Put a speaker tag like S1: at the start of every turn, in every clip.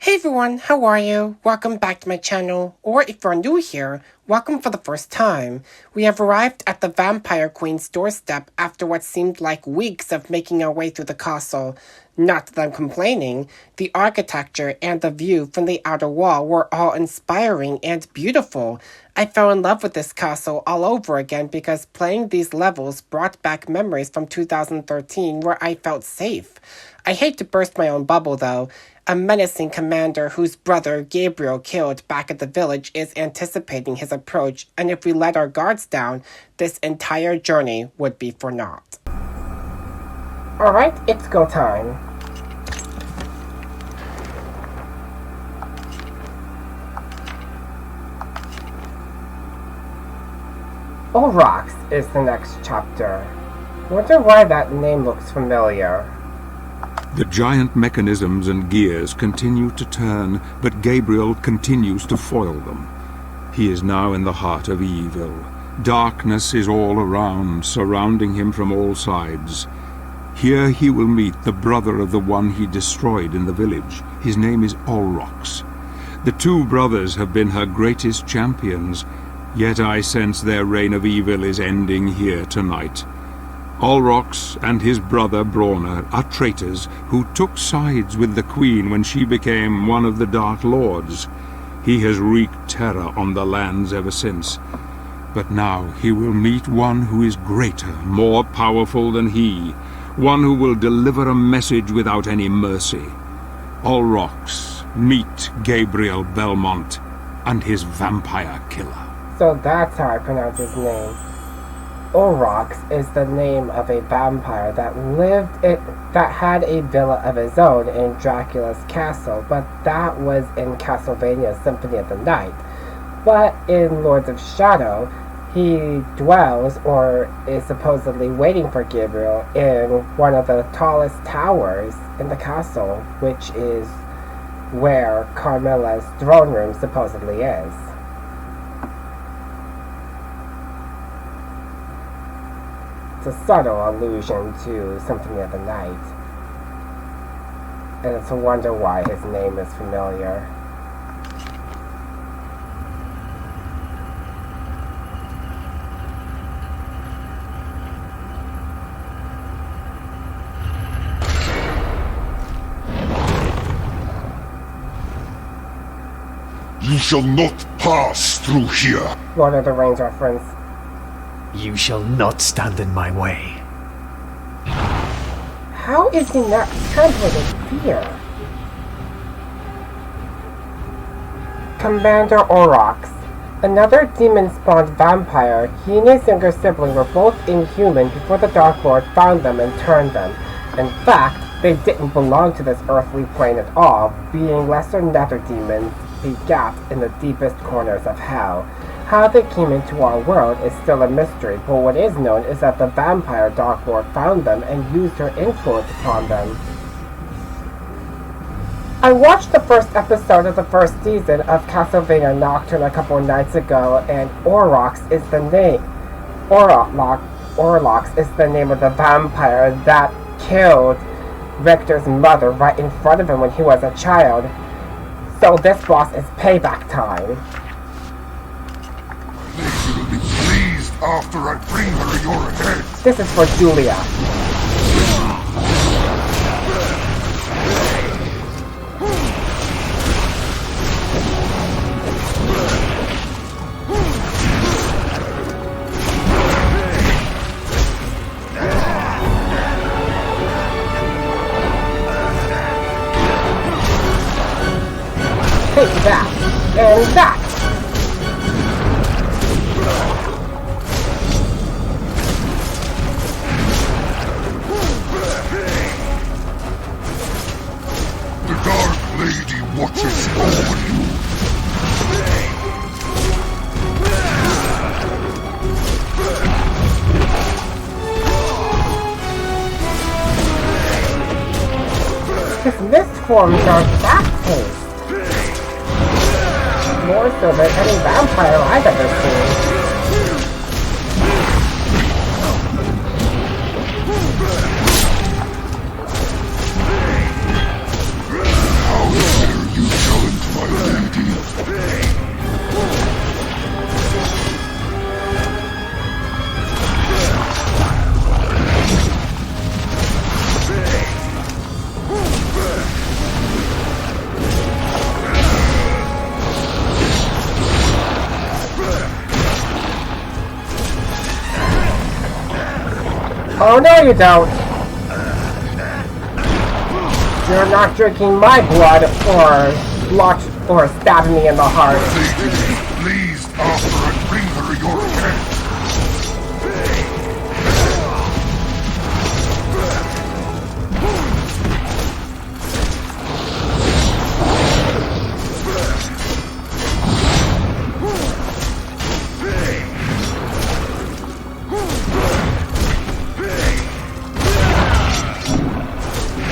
S1: Hey everyone, how are you? Welcome back to my channel, or if you're new here, welcome for the first time. We have arrived at the Vampire Queen's doorstep after what seemed like weeks of making our way through the castle. Not that I'm complaining, the architecture and the view from the outer wall were all inspiring and beautiful. I fell in love with this castle all over again because playing these levels brought back memories from 2013 where I felt safe. I hate to burst my own bubble though. A menacing commander whose brother Gabriel killed back at the village is anticipating his approach, and if we let our guards down, this entire journey would be for naught. Alright, it's go time. Olrox is the next chapter. Wonder why that name looks familiar.
S2: The giant mechanisms and gears continue to turn, but Gabriel continues to foil them. He is now in the heart of evil. Darkness is all around, surrounding him from all sides. Here he will meet the brother of the one he destroyed in the village. His name is Olrox. The two brothers have been her greatest champions, yet I sense their reign of evil is ending here tonight. Olrox and his brother Brawner are traitors who took sides with the Queen when she became one of the Dark Lords. He has wreaked terror on the lands ever since. But now he will meet one who is greater, more powerful than he, one who will deliver a message without any mercy. Olrox, meet Gabriel Belmont and his vampire killer.
S1: So that's how I pronounce his name. Olrox is the name of a vampire that had a villa of his own in Dracula's castle, but that was in Castlevania Symphony of the Night. But in Lords of Shadow, he dwells, or is supposedly waiting for Gabriel, in one of the tallest towers in the castle, which is where Carmilla's throne room supposedly is. It's a subtle allusion to Symphony of the Night, and it's a wonder why his name is familiar.
S3: You shall not pass through here.
S1: Lord of the Rings reference.
S4: You shall not stand in my way.
S1: How is he not trembling in fear? Commander Olrox. Another demon-spawned vampire, he and his younger sibling were both inhuman before the Dark Lord found them and turned them. In fact, they didn't belong to this earthly plane at all, being lesser nether demons begat in the deepest corners of hell. How they came into our world is still a mystery, but what is known is that the vampire Dark Lord found them and used her influence upon them. I watched the first episode of the first season of Castlevania Nocturne a couple of nights ago, and Olrox is the name. Olrox is the name of the vampire that killed Victor's mother right in front of him when he was a child. So this boss is payback time.
S3: She will be pleased after I bring her your head.
S1: This is for Julia. Take that, and that!
S3: The Dark Lady watches over you.
S1: His mist forms are fast-paced. More so than any vampire I've ever seen.
S3: How dare you
S1: Oh no you don't! You're not drinking my blood or stabbing me in the heart.
S3: Please, after I bring her your head.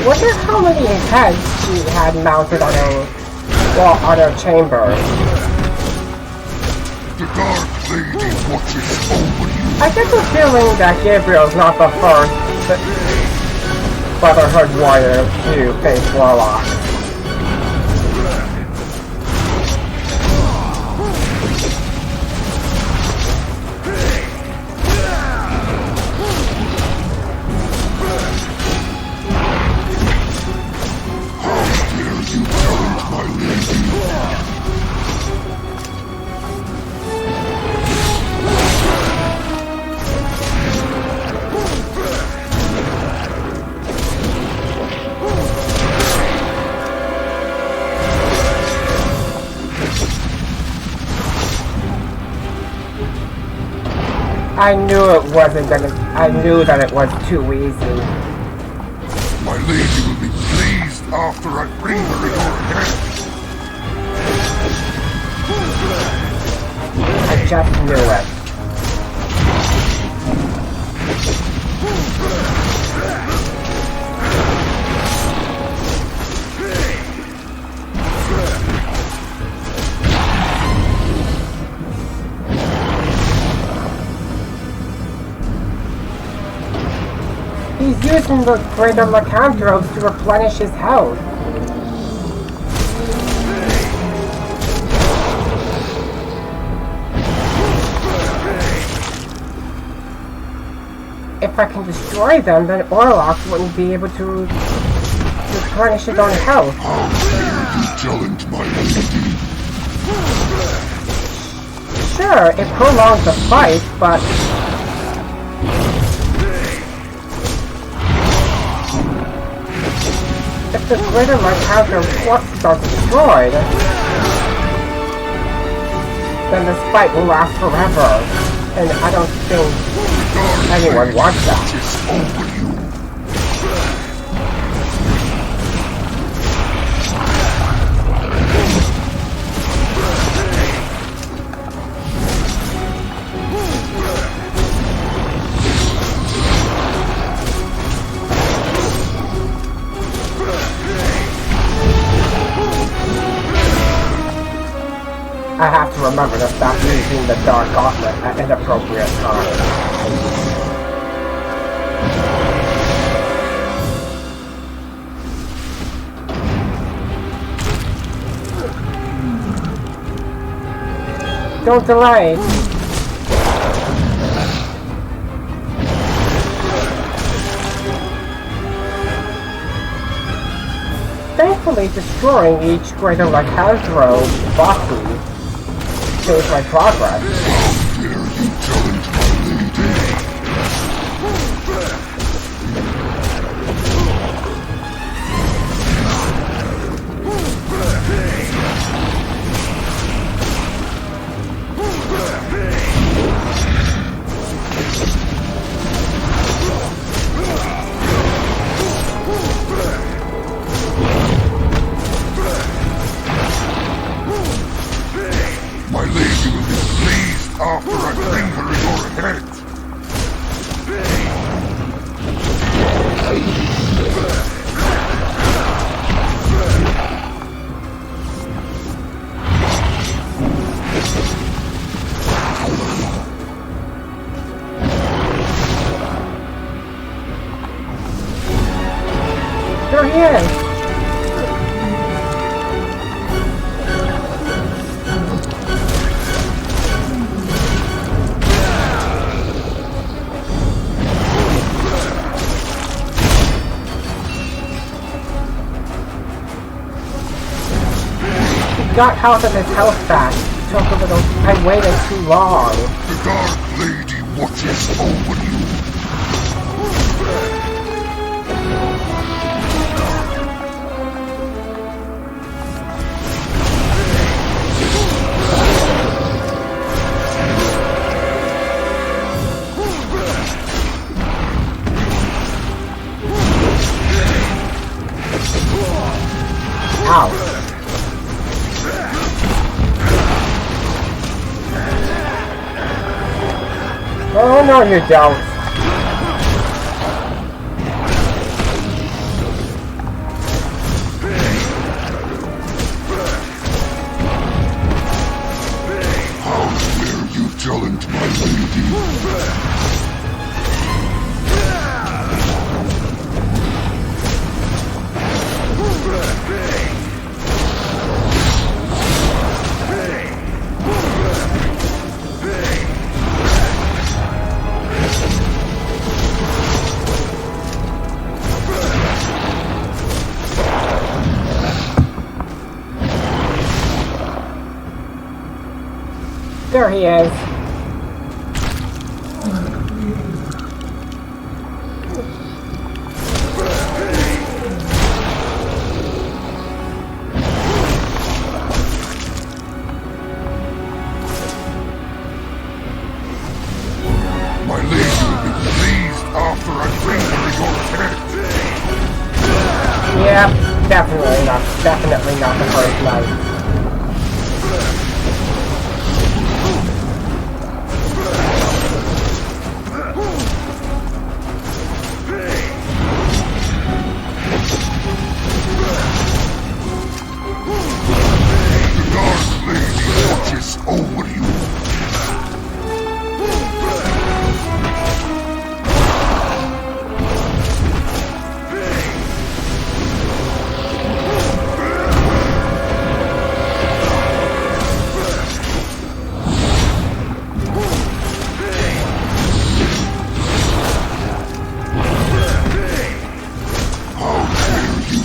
S1: Wonder how many heads she had mounted on her chamber.
S3: The Dark Lady watches over you.
S1: I get the feeling that Gabriel's not the first Brotherhood warrior to face Warlock. I knew that it was too easy.
S3: My lady will be pleased after I bring her your head.
S1: I just knew it. He's using the greater lycanthropes to replenish his health. If I can destroy them, then Olrox wouldn't be able to replenish his own health.
S3: How dare you challenge my lady?
S1: Sure, it prolongs the fight, but if the greater lycanthrope forces are destroyed, then this fight will last forever, and I don't think anyone wants that. I have to remember to stop using the Dark Gauntlet at inappropriate times. Don't delay! Thankfully, destroying each greater lycanthrope bossy saves my progress.
S3: How dare you challenge my lady? My lady will be pleased after I bring her your head.
S1: There he is! Got half of his health back. I waited too long.
S3: The Dark Lady watches over you.
S1: Oh no, you don't.
S3: How dare you challenge my lady?
S1: There he is.
S3: My lady will be pleased after I bring her your head.
S1: Yeah, definitely not the first night.
S3: The Dark Lady watches over you.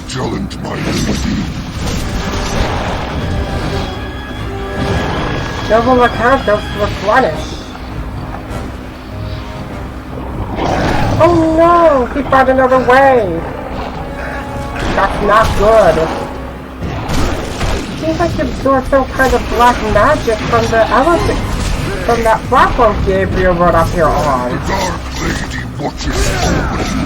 S3: Challenge my lady.
S1: Double lycanthrope replenished. Oh no! He found another way! That's not good. Seems like he absorbed some kind of black magic from the elephant, from that platform Gabriel rode up here on.
S3: The Dark Lady watches over you.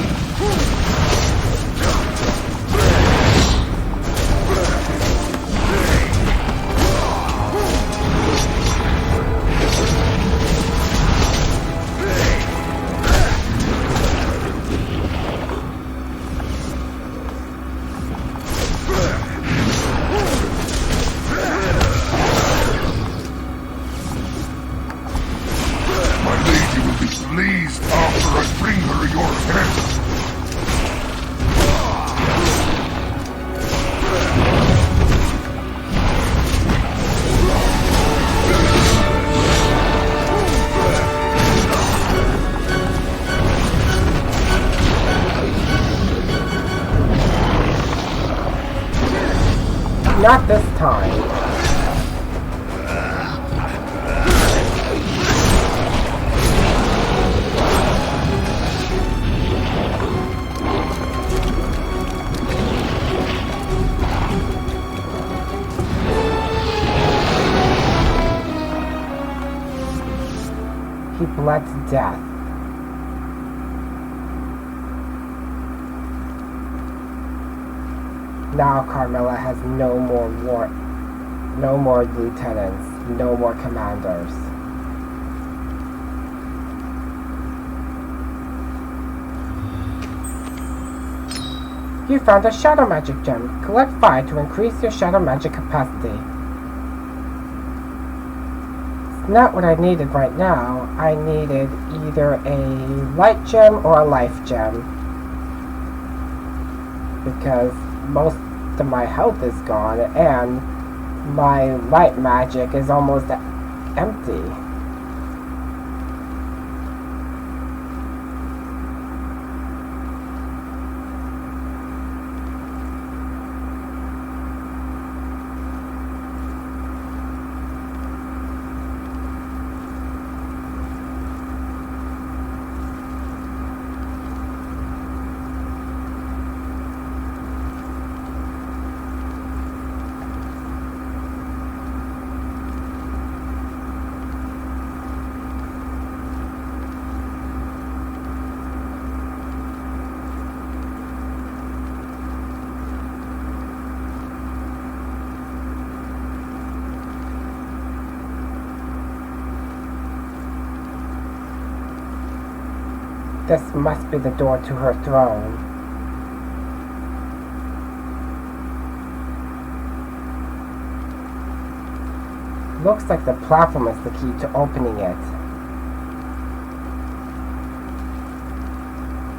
S3: Pleased after I bring her your head.
S1: Not this time. He bled to death. Now Carmilla has no more lieutenants, no more commanders. You found a shadow magic gem. Collect 5 to increase your shadow magic capacity. Not what I needed right now. I needed either a light gem or a life gem. Because most of my health is gone and my light magic is almost empty. This must be the door to her throne. Looks like the platform is the key to opening it.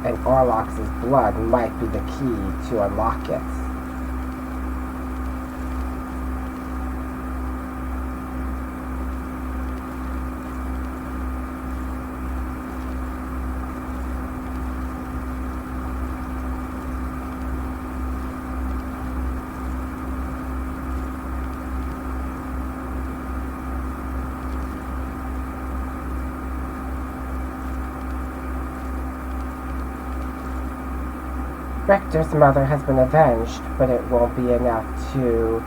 S1: And Olrox's blood might be the key to unlock it. Richter's mother has been avenged, but it won't be enough to...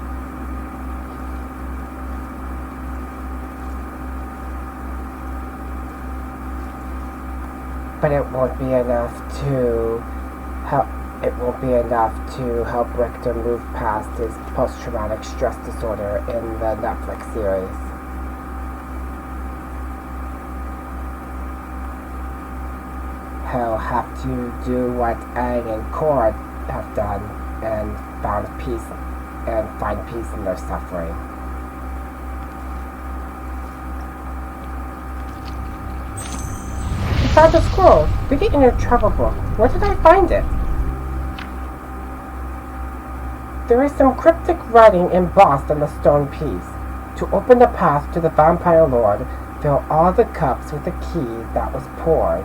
S1: But it won't be enough to help... It won't be enough to help Richter move past his post-traumatic stress disorder in the Netflix series. He'll have to do what Aang and Korra have done and find peace in their suffering. I found a scroll. Read it in your travel book. Where did I find it? There is some cryptic writing embossed on the stone piece. To open the path to the Vampire Lord, fill all the cups with the key that was poured.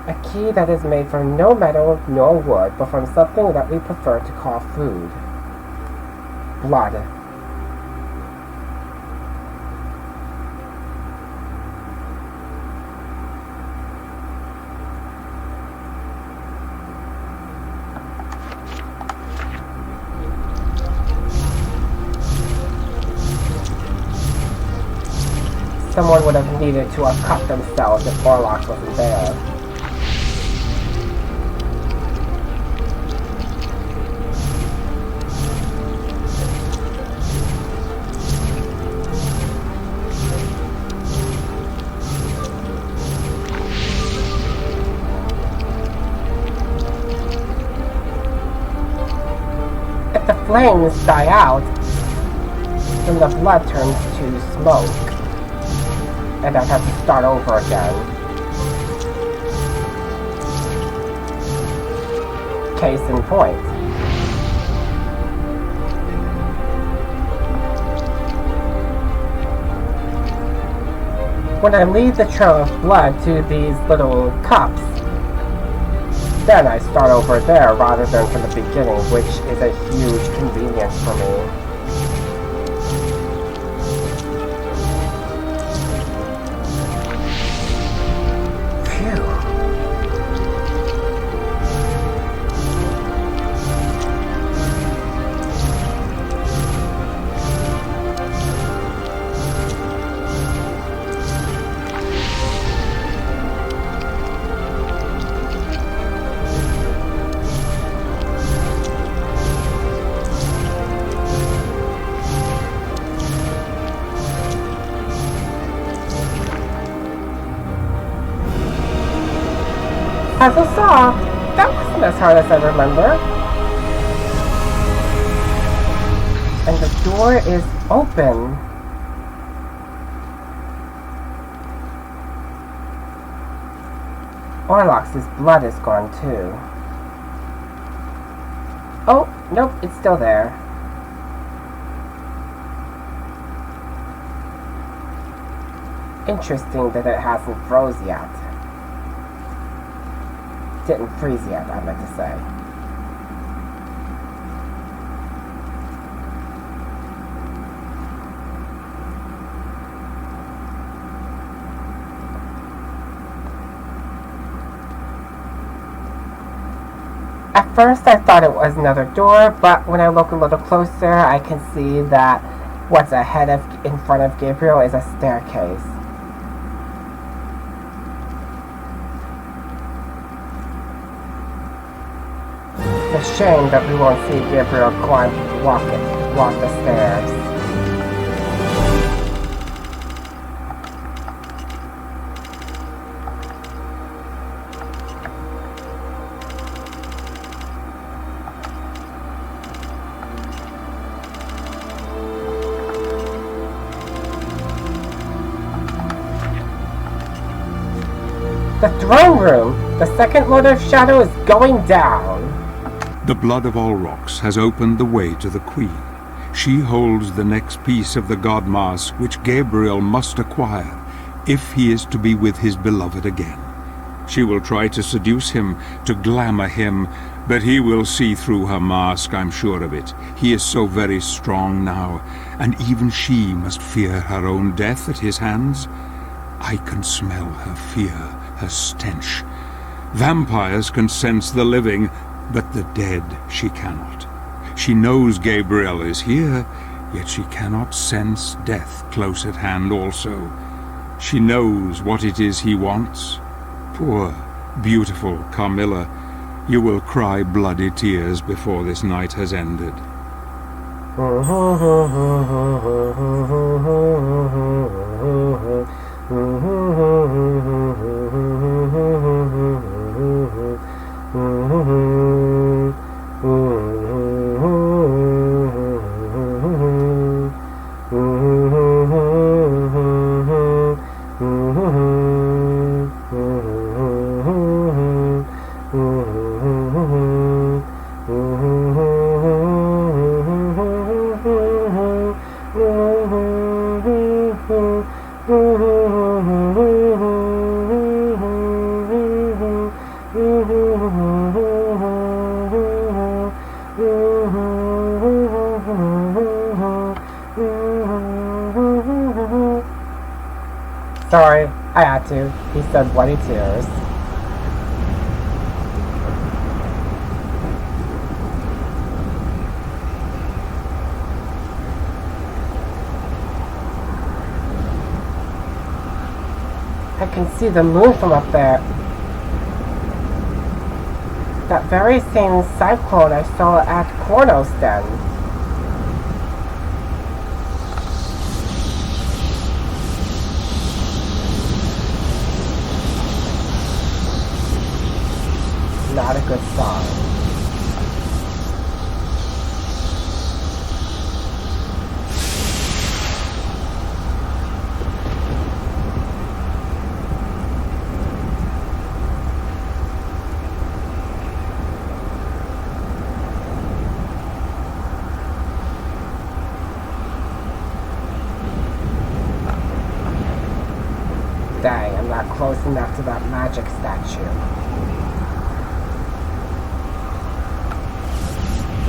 S1: A key that is made from no metal nor wood, but from something that we prefer to call food. Blood. Someone would have needed to have cut themselves if Olrox wasn't there. If the flames die out, then the blood turns to smoke. And I'd have to start over again. Case in point. When I lead the trail of blood to these little cups, then I start over there rather than from the beginning, which is a huge convenience for me. As I saw, that wasn't as hard as I remember. And the door is open. Olrox's blood is gone too. Oh, nope, it's still there. Interesting that it hasn't froze yet. Didn't freeze yet, I meant to say. At first I thought it was another door, but when I look a little closer I can see that what's in front of Gabriel is a staircase. It's a shame that we won't see Gabriel walk the stairs. The throne room! The second Lord of Shadow is going down!
S2: The blood of Olrox has opened the way to the Queen. She holds the next piece of the god mask which Gabriel must acquire if he is to be with his beloved again. She will try to seduce him, to glamour him, but he will see through her mask, I'm sure of it. He is so very strong now, and even she must fear her own death at his hands. I can smell her fear, her stench. Vampires can sense the living, but the dead she cannot. She knows Gabriel is here, yet she cannot sense death close at hand also. She knows what it is he wants. Poor, beautiful Carmilla, you will cry bloody tears before this night has ended.
S1: Sorry, I had to. He said bloody tears. I can see the moon from up there. That very same cyclone I saw at Cornell's den. Not a good sign. Dang, I'm not close enough to that magic statue.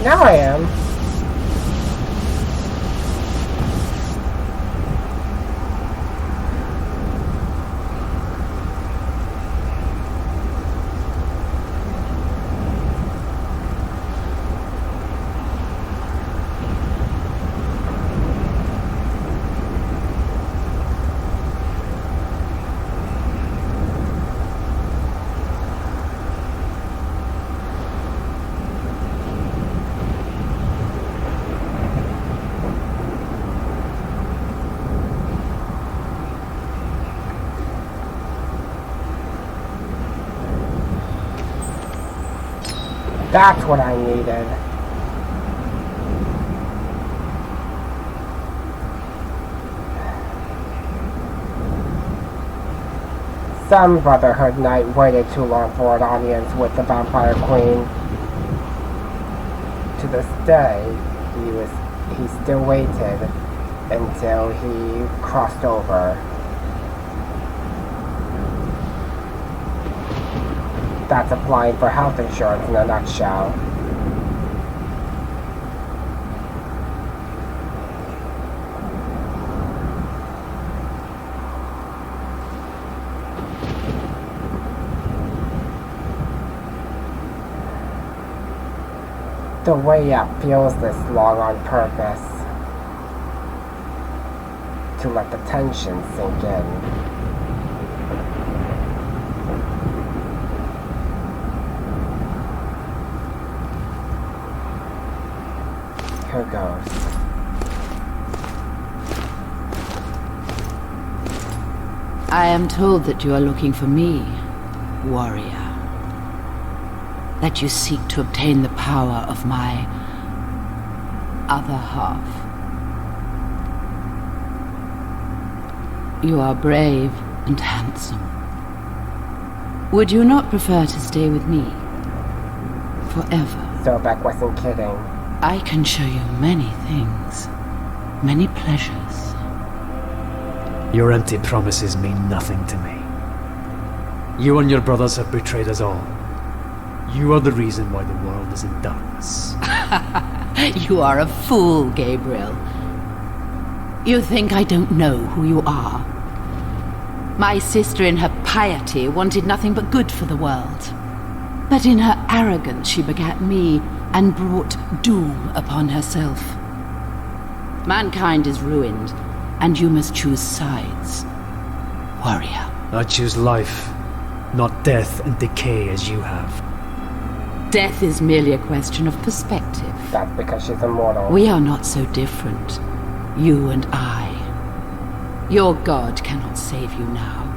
S1: Now I am. That's what I needed. Some Brotherhood Knight waited too long for an audience with the Vampire Queen. To this day, he still waited until he crossed over. That's applying for health insurance in a nutshell. The way up feels this long on purpose. To let the tension sink in. Here goes.
S5: I am told that you are looking for me, warrior. That you seek to obtain the power of my other half. You are brave and handsome. Would you not prefer to stay with me? Forever?
S1: Sobek wasn't kidding.
S5: I can show you many things. Many pleasures.
S4: Your empty promises mean nothing to me. You and your brothers have betrayed us all. You are the reason why the world is in darkness.
S5: You are a fool, Gabriel. You think I don't know who you are. My sister in her piety wanted nothing but good for the world. But in her arrogance she begat me and brought doom upon herself. Mankind is ruined, and you must choose sides. Warrior.
S4: I choose life, not death and decay as you have.
S5: Death is merely a question of perspective.
S1: That's because she's immortal.
S5: We are not so different, you and I. Your god cannot save you now.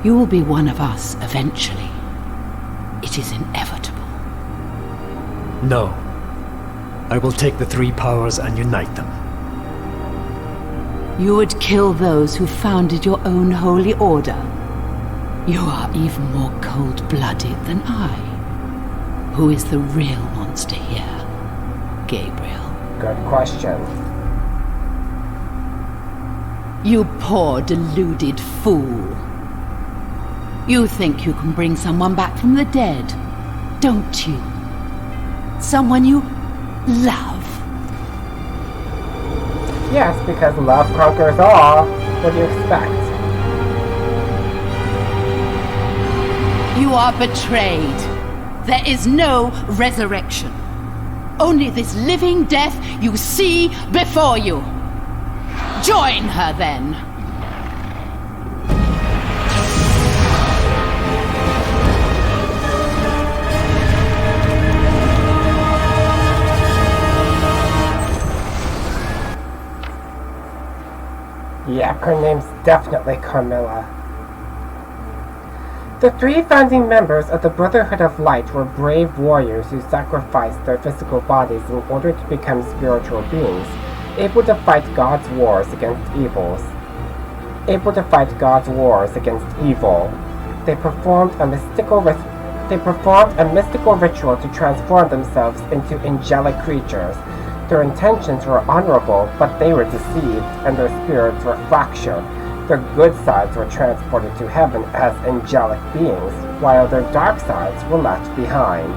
S5: You will be one of us eventually. It is inevitable.
S4: No. I will take the three powers and unite them.
S5: You would kill those who founded your own holy order. You are even more cold-blooded than I. Who is the real monster here, Gabriel?
S1: Good question.
S5: You poor, deluded fool. You think you can bring someone back from the dead, don't you? Someone you love.
S1: Yes, because love conquers all. What do you expect?
S5: You are betrayed. There is no resurrection. Only this living death you see before you. Join her, then.
S1: Yeah, her name's definitely Carmilla. The three founding members of the Brotherhood of Light were brave warriors who sacrificed their physical bodies in order to become spiritual beings, able to fight God's wars against evils. They performed a mystical ritual to transform themselves into angelic creatures. Their intentions were honorable, but they were deceived, and their spirits were fractured. Their good sides were transported to heaven as angelic beings, while their dark sides were left behind.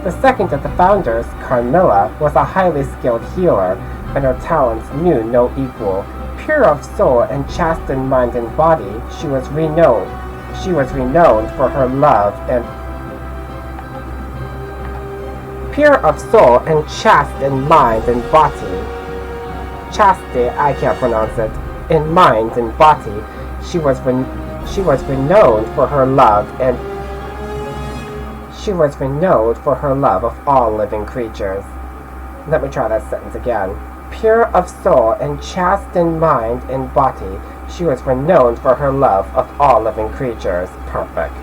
S1: The second of the founders, Carmilla, was a highly skilled healer, and her talents knew no equal. Pure of soul and chaste in mind and body, she was renowned for her love and pure of soul and chaste in mind and body. Chaste, I can't pronounce it. In mind and body, she was renowned for her love of all living creatures. Let me try that sentence again. Pure of soul and chaste in mind and body, she was renowned for her love of all living creatures. Perfect.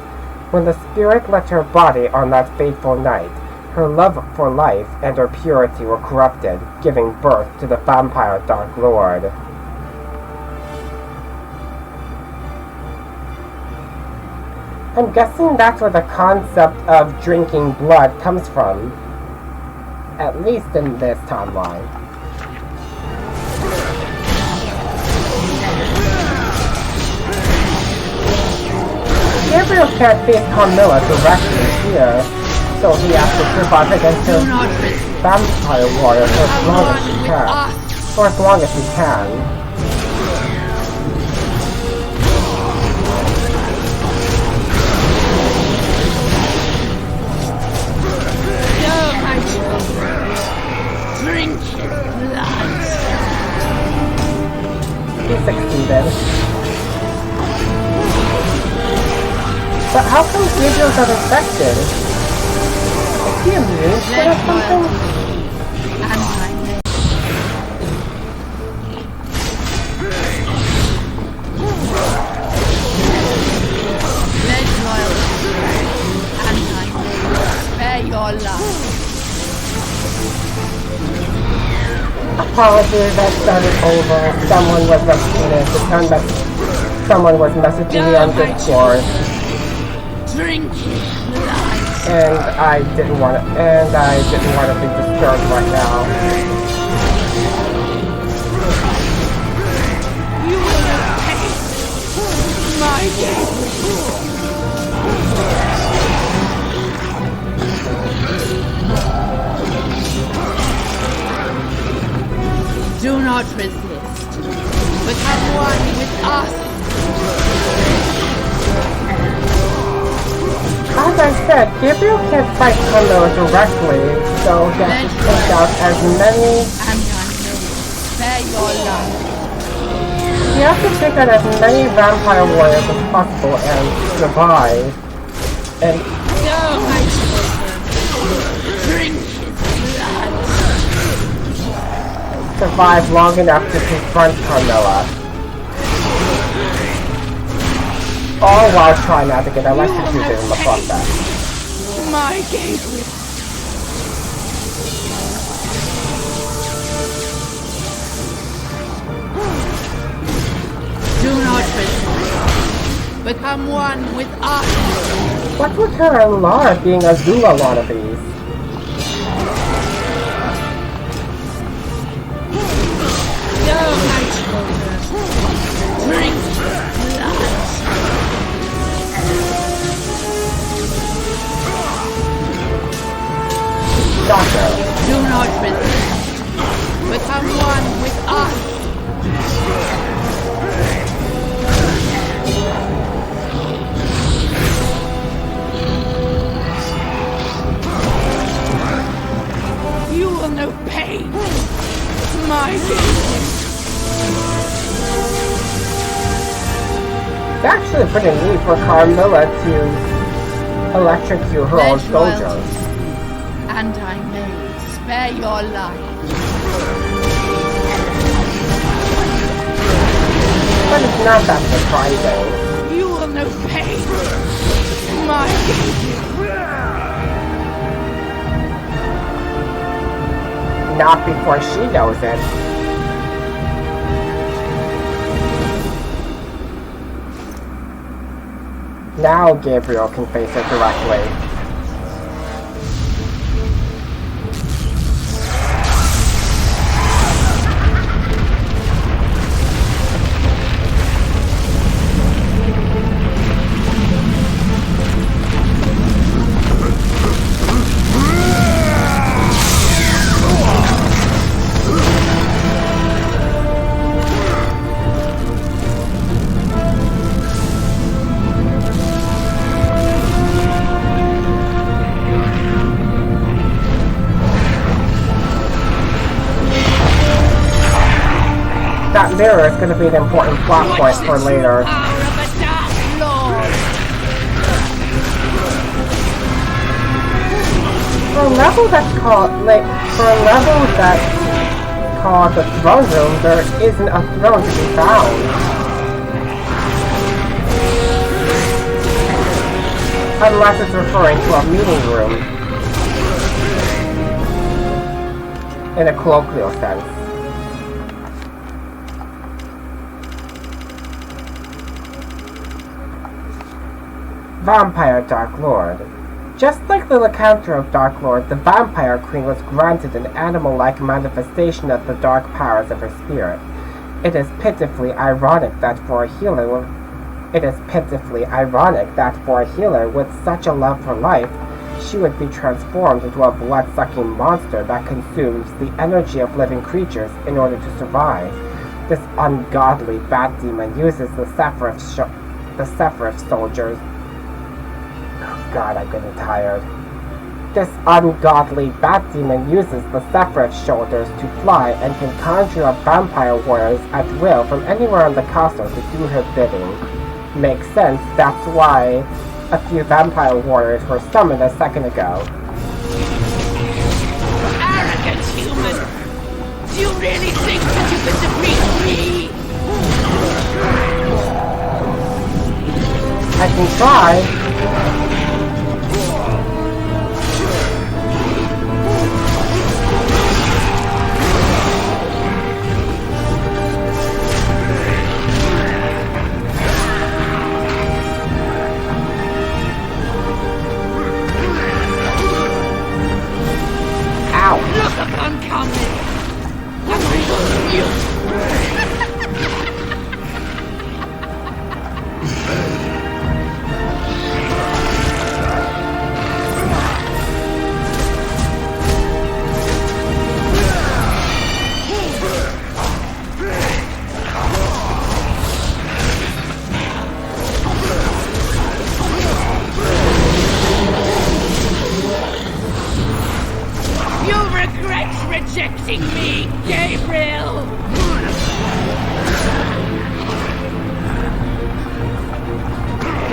S1: When the spirit left her body on that fateful night, her love for life and her purity were corrupted, giving birth to the vampire Dark Lord. I'm guessing that's where the concept of drinking blood comes from. At least in this timeline. Gabriel can't face Carmilla directly here, so he has to survive against her vampire warrior for as long as he can.
S5: Drink blood.
S1: He succeeded. But how come Gabriel got infected? Is he immune to it or something?
S5: Spare your life.
S1: Apologies, I started over. Someone was messaging me on Discord.
S5: Drink blood.
S1: And I didn't want to be disturbed right now.
S5: You will not taste my Gabriel. Do not resist. Become one with us.
S1: As I said, Gabriel can't fight Cornell directly, so he has to take out as many...
S5: And I may spare your life.
S1: He has to take out as many vampire warriors as possible and survive. And...
S5: Go, my children. Drink his blood.
S1: survive long enough to confront Carmilla. All while trying not to get electrocuted in the process.
S5: My Gabriel. Do not resist. Become one with us.
S1: What's with her and Lara being Azula wannabes?
S5: Go, my children. Drink blood.
S1: Doctor.
S5: Do not resist. Become one with us. You will know pain. My Gabriel.
S1: It's actually pretty neat for Carmilla to electrocute her own soldiers.
S5: And I may spare your life.
S1: But it's not that surprising.
S5: You will know pain. My Gabriel.
S1: Not before she knows it. Now Gabriel can face it directly. That mirror is going to be an important plot point for later. For a level that's called the throne room, there isn't a throne to be found. Unless it's referring to a meeting room. In a colloquial sense. Vampire Dark Lord. Just like the lycanthrope Dark Lord, the Vampire Queen was granted an animal-like manifestation of the dark powers of her spirit. It is pitifully ironic that for a healer with such a love for life, she would be transformed into a blood-sucking monster that consumes the energy of living creatures in order to survive. This ungodly bat demon uses the Sephiroth soldiers. God, I'm getting tired. This ungodly bat demon uses the Sephiroth shoulders to fly and can conjure up vampire warriors at will from anywhere on the castle to do her bidding. Makes sense, that's why a few vampire warriors were summoned a second ago.
S5: Arrogant human! Do you really think that you can defeat me?
S1: I can try.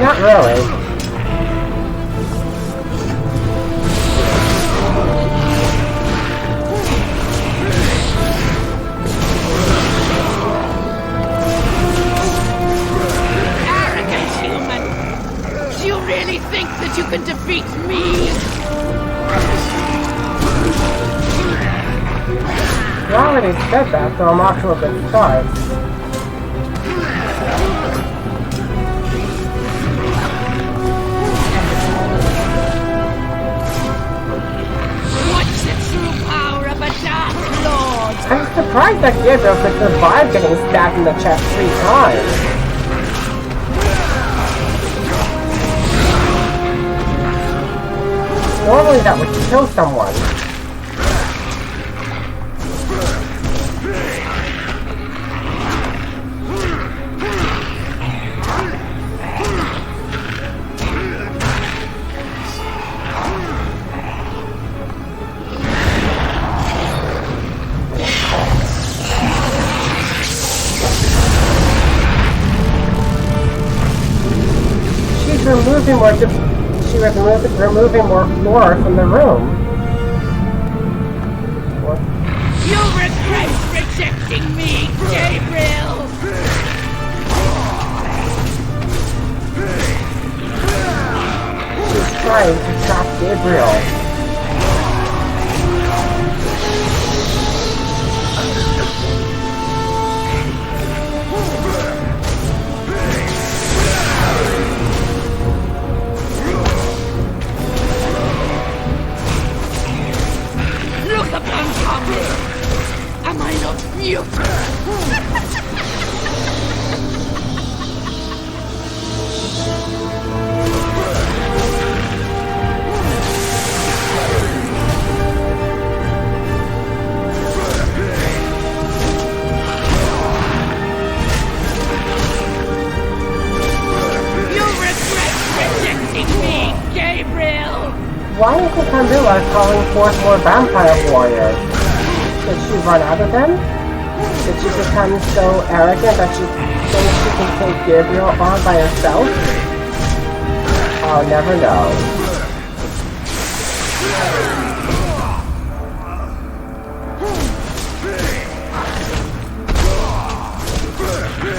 S1: Not really.
S5: Arrogant human! Do you really think that you can defeat me?
S1: You already said that, so I'm actually a bit surprised.
S5: What's the true power of a Dark Lord?
S1: I'm surprised that Gabriel could survive getting stabbed in the chest 3 times. Normally that would kill someone. She was removing more floor from the room. What?
S5: You regret rejecting me, Gabriel!
S1: She's trying to trap Gabriel.
S5: Am I not mute? You regret rejecting me, Gabriel!
S1: Why is Carmilla calling forth more vampire warriors? Did she run out of them? Did she become so arrogant that she thinks she can take Gabriel on by herself? I'll never know.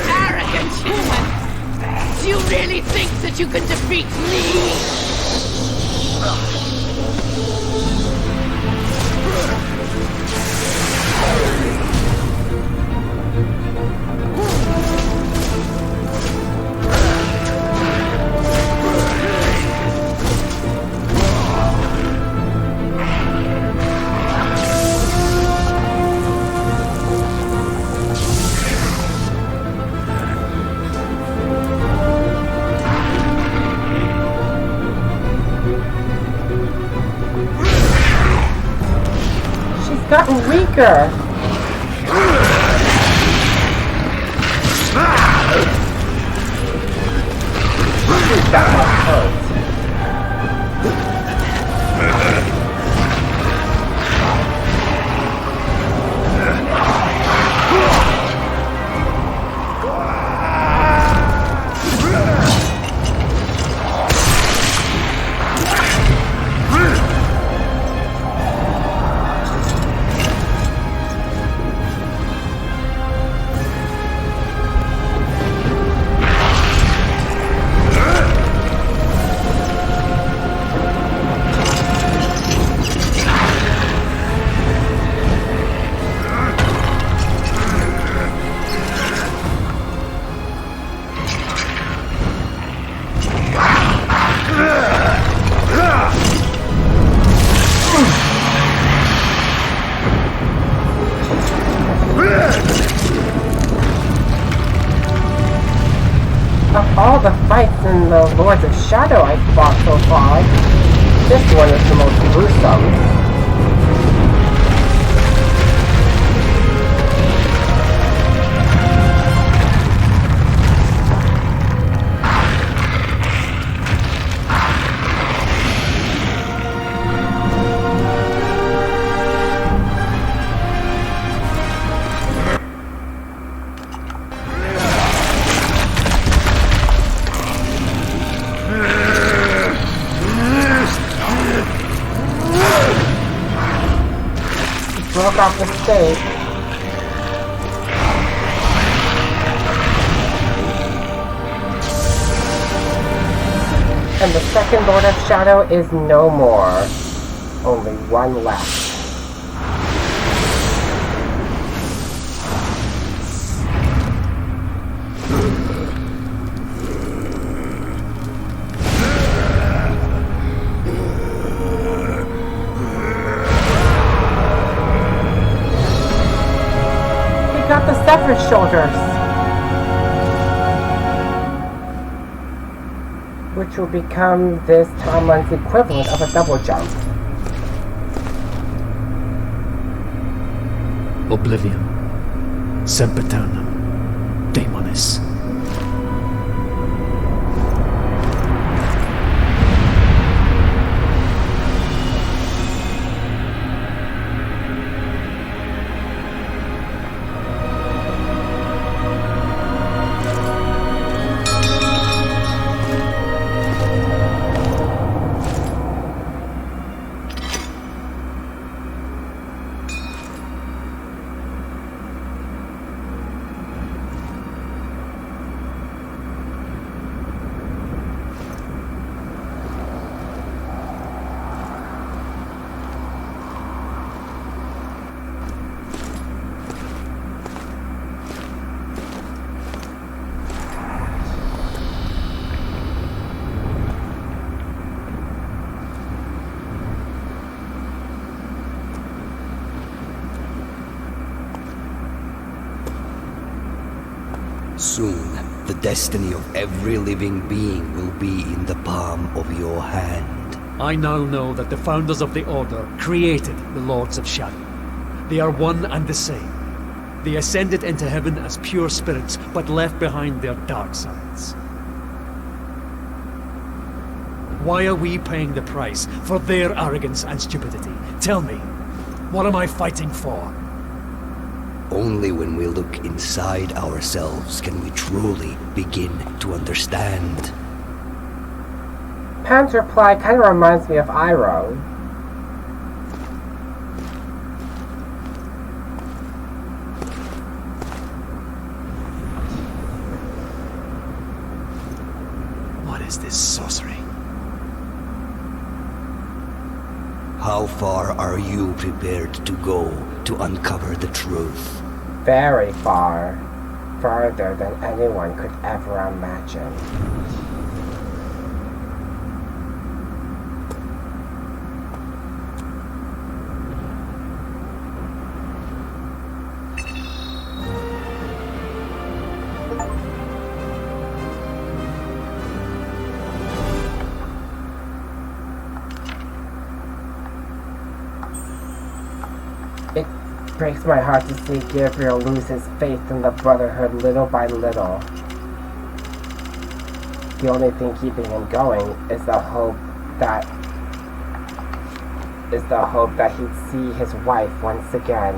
S5: Arrogant human! Do you really think that you can defeat me?
S1: Gotten weaker. She's got my hurt. Of all the fights in the Lords of Shadow I've fought so far, this one is the most gruesome. off the stage. And the second Lord of Shadow is no more. Only one left. He got the severed shoulders, which will become this timeline's equivalent of a double jump.
S4: Oblivion. Sempiternum. Daemonis.
S6: Soon, the destiny of every living being will be in the palm of your hand.
S4: I now know that the founders of the Order created the Lords of Shadow. They are one and the same. They ascended into heaven as pure spirits, but left behind their dark sides. Why are we paying the price for their arrogance and stupidity? Tell me, what am I fighting for?
S6: Only when we look inside ourselves can we truly begin to understand.
S1: Pan's reply kind of reminds me of Iroh.
S4: What is this sorcery?
S6: How far are you prepared to go to uncover the truth?
S1: Very far. Farther than anyone could ever imagine. It breaks my heart to see Gabriel lose his faith in the Brotherhood little by little. The only thing keeping him going is the hope that he'd see his wife once again.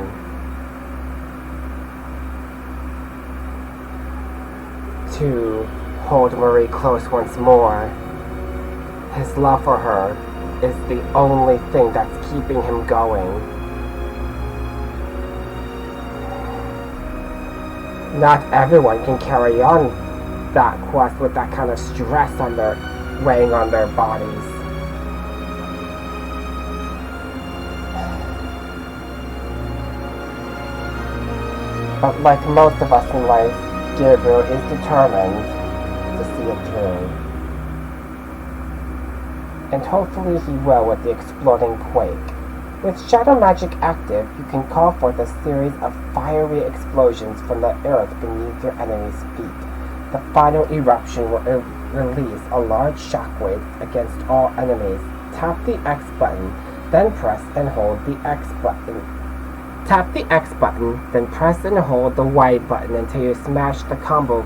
S1: To hold Marie close once more. His love for her is the only thing that's keeping him going. Not everyone can carry on that quest with that kind of stress weighing on their bodies. But like most of us in life, Gabriel is determined to see it through. And hopefully he will with the exploding quake. With shadow magic active, you can call forth a series of fiery explosions from the earth beneath your enemy's feet. The final eruption will release a large shockwave against all enemies. Tap the X button, then press and hold the X button. Tap the X button, then press and hold the Y button until you smash the combo.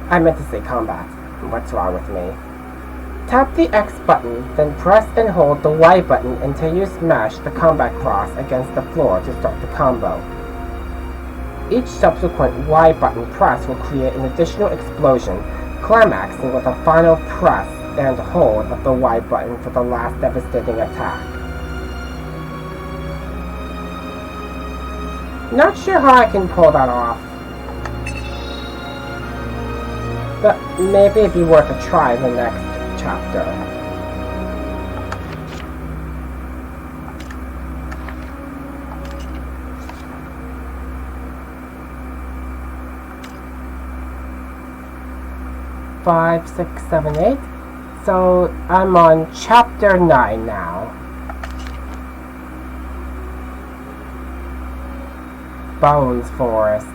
S1: I meant to say combat. What's wrong with me? Tap the X button, then press and hold the Y button until you smash the combat cross against the floor to start the combo. Each subsequent Y button press will create an additional explosion, climaxing with a final press and hold of the Y button for the last devastating attack. Not sure how I can pull that off. But maybe it'd be worth a try in the next chapter. Five, 6, 7, 8. So I'm on chapter 9 now. Bones Forest.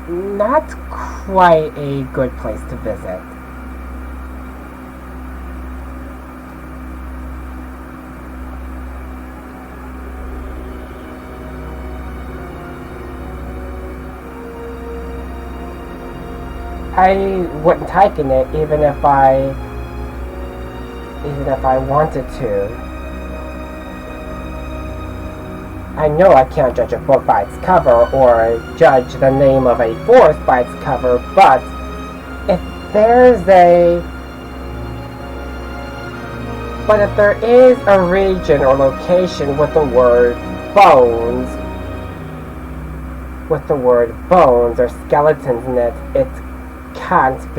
S1: Not quite a good place to visit. I wouldn't hike in it even if I wanted to. I know I can't judge a book by its cover or judge the name of a forest by its cover, but if there is a region or location with the word bones or skeletons in it, it can't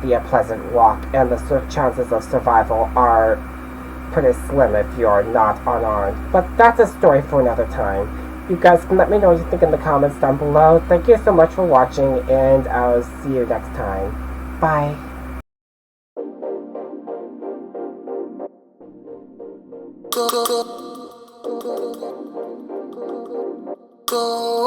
S1: be a pleasant walk, and the chances of survival are pretty slim if you're not unarmed. But that's a story for another time. You guys can let me know what you think in the comments down below. Thank you so much for watching, and I'll see you next time. Bye.
S7: Go.